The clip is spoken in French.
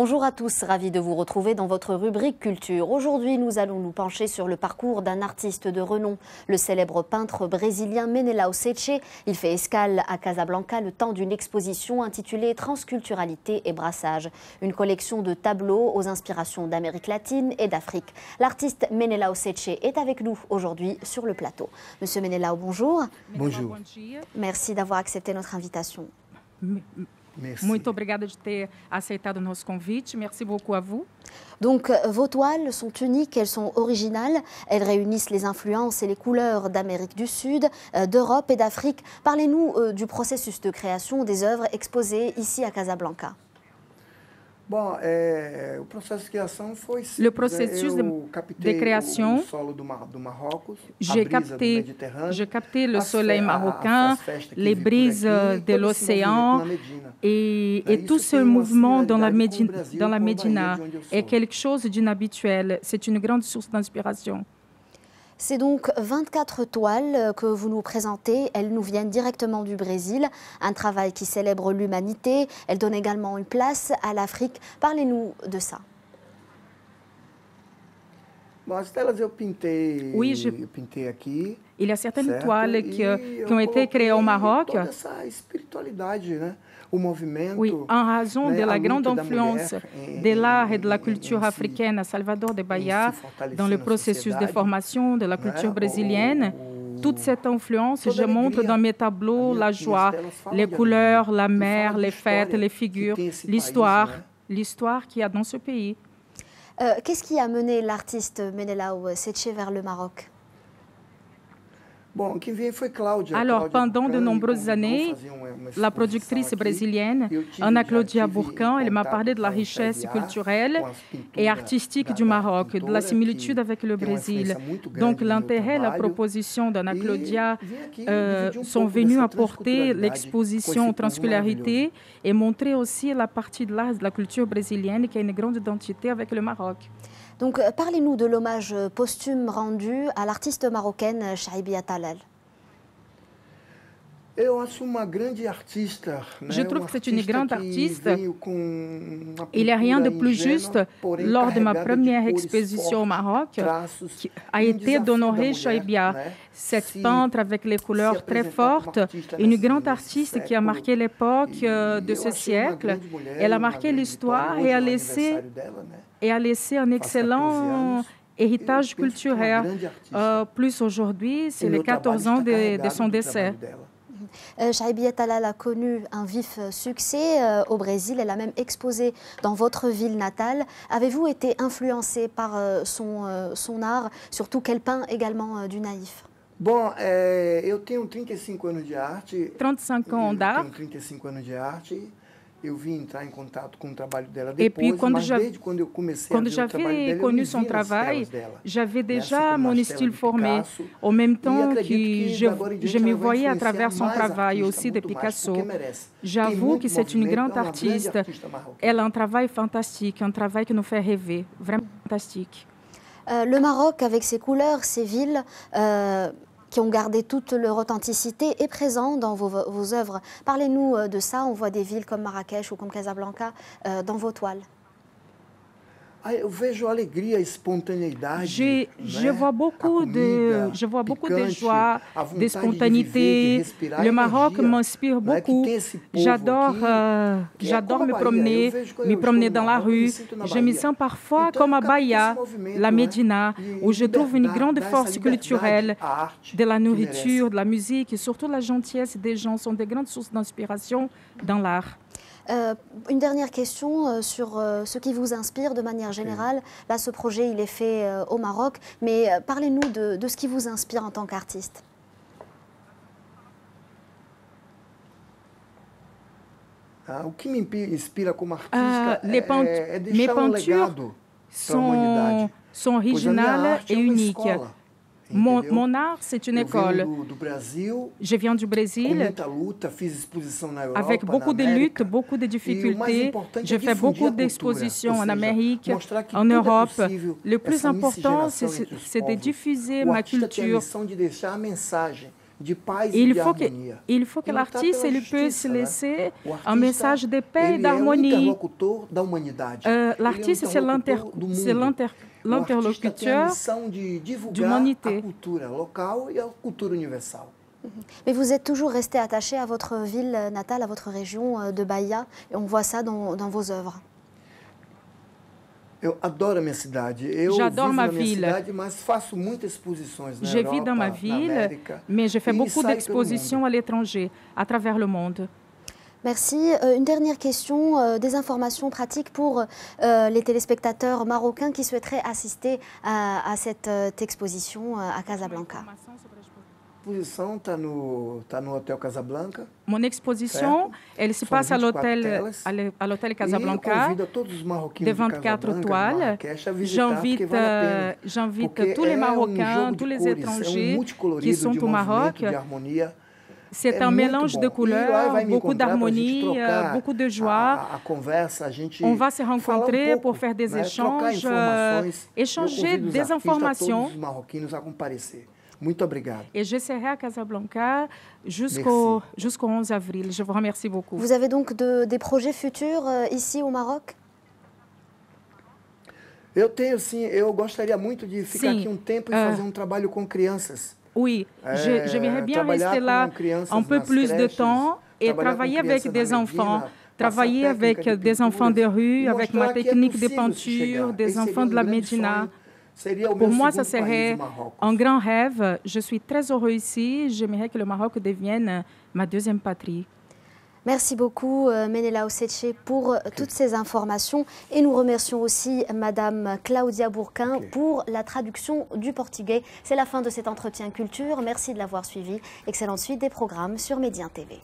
Bonjour à tous, ravi de vous retrouver dans votre rubrique Culture. Aujourd'hui, nous allons nous pencher sur le parcours d'un artiste de renom, le célèbre peintre brésilien Menelau Ceché. Il fait escale à Casablanca le temps d'une exposition intitulée Transculturalité et brassage, une collection de tableaux aux inspirations d'Amérique latine et d'Afrique. L'artiste Menelau Ceché est avec nous aujourd'hui sur le plateau. Monsieur Menelau, bonjour. Bonjour. Merci d'avoir accepté notre invitation. Merci. Muito obrigada de ter aceitado o nosso convite. Merci beaucoup à vous. Donc, vos toiles sont uniques, elles sont originales. Elles réunissent les influences et les couleurs d'Amérique du Sud, d'Europe et d'Afrique. Parlez-nous du processus de création des œuvres exposées ici à Casablanca. Bom, o processo de criação foi simples. Le processus de création, o solo do Marrocos, j'ai capté le soleil marocain, les brises de l'océan et tout ce mouvement dans la Médina est quelque chose d'inhabituel. C'est une grande source d'inspiration. C'est donc 24 toiles que vous nous présentez. Elles nous viennent directement du Brésil. Un travail qui célèbre l'humanité. Elles donnent également une place à l'Afrique. Parlez-nous de ça. Bon, as telas eu pintei, Oui, eu pintei aqui. Il y a certaines certo? toiles qui ont été créées au Maroc. Toda essa espiritualidade, né? O movimento, Oui, en raison de né? la A grande luta da influence mulher de l'art et de la culture africaine à Salvador de Bahia dans le na processus de sociedade, formation de la culture né? brésilienne. Toute cette influence, Toda je montre alegria. dans mes tableaux la joie, Minhas telas falam les de couleurs, alegria, la e mer, falam de les fêtes, história les que figures, tem esse país, l'histoire, né? l'histoire qu'il y a dans ce pays. Qu'est-ce qui a mené l'artiste Menelau Ceché vers le Maroc? Bom, quem veio foi Cláudia. Alors, Cláudia pendant de Burcan me nombreuses convidou a années, fazer uma la exposição productrice aqui. brésilienne, Eu tive- Ana já Claudia tive Bourcan, elle m'a contato parlé de la com richesse Xavier, culturelle com as pinturas et artistique du da Maroc, de la pintora, similitude que avec le tem uma Brésil. influência muito grande Donc no meu l'intérêt, la trabalho. proposition d'Anna E Claudia vim aqui dividir sont pouco venus dessa apporter transculturalidade l'exposition com esse povo Transculturalité et montrer aussi la partie de l'art de la culture brésilienne qui a une grande identité avec le Maroc. Donc, parlez-nous de l'hommage posthume rendu à l'artiste marocaine Chaibia Talal. Eu acho uma grande artista, né? Je trouve que c'est une grande que artiste. veio com uma Il n'y a rien de pintura plus ingênua, juste, porém lors de ma carregada première cores exposition au fortes, Maroc, traços, qui a e été desafio d'honorer da mulher, Chaibia, né? cette Se- peintre avec les couleurs se très apresentar como fortes, artista une nesse- grande nesse artiste qui a século. marqué l'époque E de eu ce achei uma siècle. grande mulher, Elle a uma marqué grande l'histoire vitória. et a Hoje é o laissé aniversário dela, né? un 14 excellent anos. héritage Eu penso que é uma culturel. grande artista. Plus aujourd'hui, c'est E les meu trabalho 14 ans está de carregado son do décès. trabalho dela. Chaibia Talal a connu un vif succès au Brésil. Elle a même exposé dans votre ville natale. Avez-vous été influencé par son art, surtout qu'elle peint également du naïf? Bom, eu tenho 35 anos de arte. 35 ans Eu d'art. tenho 35 anos de arte. Eu vim entrar em contato com o trabalho dela Et puis, depois, mas desde quando eu comecei a quand ver o trabalho j'avais dela, eu connu me son vi nas travail, telas dela. j'avais Né? déjà Assim como mon nas style telas de formé. Picasso. En même E temps acredito que que d'agora em je diante me ela vai voyais à influenciar travers son mais travail artistas, aussi de muito mais, Picasso. porque merece. Tem J'avoue muito que c'est une movimento, grande é uma grande artiste. artista marocaine. Elle a un travail fantastique, un travail qui nous fait rêver, vraiment fantastique. Le Maroc, avec ses couleurs, ses villes, qui ont gardé toute leur authenticité, est présent dans vos œuvres. Parlez-nous de ça. On voit des villes comme Marrakech ou comme Casablanca dans vos toiles. Ah, eu vejo alegria, espontaneidade. Je vois beaucoup de joie, de spontanéité. Le Maroc m'inspire beaucoup. J'adore me promener dans la rue. Je me sens parfois comme à Bahia, la Médina, où je trouve une grande force culturelle de la nourriture, de la musique et surtout la gentillesse des gens sont des grandes sources d'inspiration dans l'art. Une dernière question sur ce qui vous inspire de manière générale. Là, ce projet, il est fait au Maroc, mais parlez-nous de ce qui vous inspire en tant qu'artiste. O que me inspira como artista mes peintures sont originales et uniques. Mon art, c'est une école. Je viens du Brésil, avec beaucoup de luttes, beaucoup de difficultés. Je fais beaucoup d'expositions en Amérique, en Europe. Le plus important, c'est de diffuser ma culture. Il faut que l'artiste puisse laisser un message de paix et d'harmonie. L'artiste, c'est l'interlocuteur d'humanité. Mais vous êtes toujours resté attaché à votre ville natale, à votre région de Bahia, et on voit ça dans vos œuvres. J'adore ma ville. Je vis dans ma ville, mais je fais beaucoup d'expositions à l'étranger, à travers le monde. Merci. Une dernière question, des informations pratiques pour les téléspectateurs marocains qui souhaiteraient assister à cette exposition à Casablanca. Mon exposition, elle se passe à l'hôtel Casablanca, de 24 étoiles. J'invite tous les Marocains, tous les étrangers qui sont au Maroc. C'est un mélange de couleurs, beaucoup d'harmonie, beaucoup de joie. On va se rencontrer pour faire des échanges, échanger des informations. Et je serai à Casablanca jusqu'au 11 avril. Je vous remercie beaucoup. Vous avez donc des projets futurs ici au Maroc? Eu gostaria muito de ficar aqui tempo e fazer trabalho com crianças. Oui, j'aimerais bien rester là un peu plus de temps et travailler avec des enfants. Travailler avec des enfants de rue, avec ma technique de peinture, des enfants de la Médina. Pour moi, ça serait un grand rêve. Je suis très heureux ici. J'aimerais que le Maroc devienne ma deuxième patrie. Merci beaucoup, Menelao Setché, pour toutes ces informations. Et nous remercions aussi Madame Claudia Bourquin pour la traduction du portugais. C'est la fin de cet entretien culture. Merci de l'avoir suivi. Excellente suite des programmes sur Médien TV.